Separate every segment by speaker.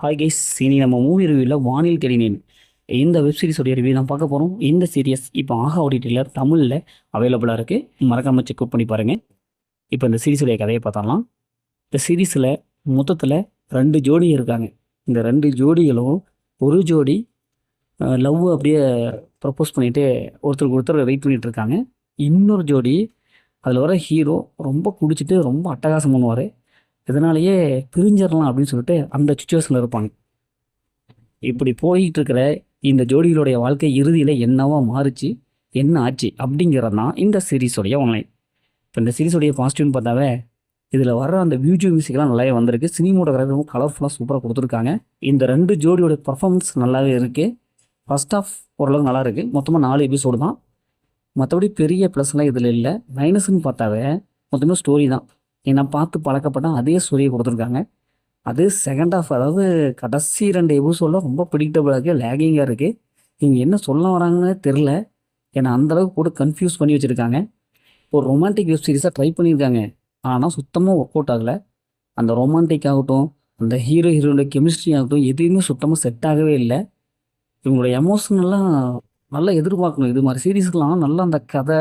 Speaker 1: Hi guys, இனி நம்ம movie ரிவ்யூவில் வானில் தேடினேன் இந்த வெப் சீரிஸோடைய ரிவ்யூ தான் பார்க்க போகிறோம். இந்த சீரியஸ் இப்போ ஆஹா ஓடிடியில் தமிழில் அவைலபிளாக இருக்குது. மறக்காமல் செக் பண்ணி பாருங்கள். இப்போ இந்த சீரிஸுடைய கதையை பார்த்தரலாம். இந்த சீரீஸில் மொத்தத்தில் 2 ஜோடி இருக்காங்க. இந்த 2 ஜோடிகளும் ஒரு ஜோடி லவ் அப்படியே ப்ரப்போஸ் பண்ணிவிட்டு ஒருத்தருக்கு ஒருத்தர் வெயிட் பண்ணிகிட்டு இருக்காங்க. இன்னொரு ஜோடி அதில் வர ஹீரோ ரொம்ப குடிச்சிட்டு ரொம்ப அட்டகாசம் பண்ணுவார். இதனாலேயே பிரிஞ்சிடலாம் அப்படின்னு சொல்லிட்டு அந்த சுச்சுவேஷனில் இருப்பாங்க. இப்படி போயிட்டு இருக்கிற இந்த ஜோடிகளுடைய வாழ்க்கை இறுதியில் என்னவா மாறுச்சு, என்ன ஆச்சு அப்படிங்கிறது தான் இந்த சீரீஸோடைய ஆன்லைன். இப்போ இந்த சீரீஸோடைய பாசிட்டிவ்னு பார்த்தாவே இதில் வர அந்த வியூஜியோ மியூசிக்லாம் நல்லாவே வந்திருக்கு. சினிமோட்டோகிராஃபி ரொம்ப கலர்ஃபுல்லாக சூப்பராக கொடுத்துருக்காங்க. இந்த 2 ஜோடியோட பர்ஃபார்மன்ஸ் நல்லாவே இருக்குது. ஃபர்ஸ்ட் ஆஃப் ஓரளவுக்கு நல்லா இருக்குது. மொத்தமாக 4 எபிசோடு தான். மற்றபடி பெரிய ப்ளஸ்லாம் இதில் இல்லை. மைனஸ்ன்னு பார்த்தாவே மொத்தமாக ஸ்டோரி தான். ஏன்னா பார்த்து பழக்கப்பட்ட அதே ஸ்டோரியை கொடுத்துருக்காங்க. அது செகண்ட் ஆஃப், அதாவது கடைசி 2 எபிசோடில் ரொம்ப ப்ரிடிக்டபிளாக இருக்குது, லேகிங்காக இருக்குது. இவங்க என்ன சொல்ல வராங்கன்னு தெரில. ஏன்னா அந்தளவுக்கு போட்டு கன்ஃபியூஸ் பண்ணி வச்சுருக்காங்க. ஒரு ரொமான்டிக் வெப் சீரிஸாக ட்ரை பண்ணியிருக்காங்க. ஆனால் சுத்தமாக ஒர்க் அவுட் ஆகலை. அந்த ரொமான்டிக் ஆகட்டும், அந்த ஹீரோ ஹீரோட கெமிஸ்ட்ரி ஆகட்டும், எதுவுமே சுத்தமாக செட் ஆகவே இல்லை. இவங்களோட எமோஷனெல்லாம் நல்லா எதிர்பார்க்கணும். இது மாதிரி சீரீஸ்க்கெலாம் நல்லா அந்த கதை,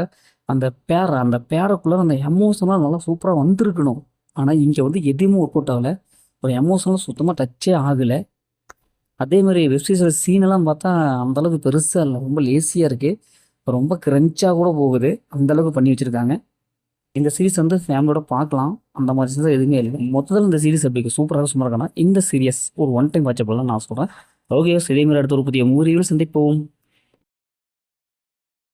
Speaker 1: அந்த பேருக்குள்ளே அந்த எமோஷனெலாம் நல்லா சூப்பராக வந்திருக்கணும். ஆனால் இங்கே வந்து எதுவுமே ஒர்க் அவுட் ஆகலை. ஒரு எமோஷனல் சுத்தமாக டச்சே ஆகலை. அதேமாதிரி வெப்சீரிஸோட சீனெல்லாம் பார்த்தா அந்தளவுக்கு பெருசாக இல்லை, ரொம்ப லேசியாக இருக்குது. ரொம்ப கிரன்ச்சாக கூட போகுது, அந்தளவுக்கு பண்ணி வச்சுருக்காங்க. இந்த சீரிஸ் வந்து ஃபேமிலியோட பார்க்கலாம். அந்த மாதிரி சீரிஸ் எதுவுமே இல்லை. மொத்தத்தில் இந்த சீரிஸ் எப்படி சூப்பராக சும்மா இருக்கனா இந்த சீரியஸ் ஒரு ஒன் டைம் வாட்சபிள்லாம் நான் சொல்கிறேன். ஓகே, இதே மாதிரி அடுத்த ஒரு புதிய மூவியில் சந்திப்போம்.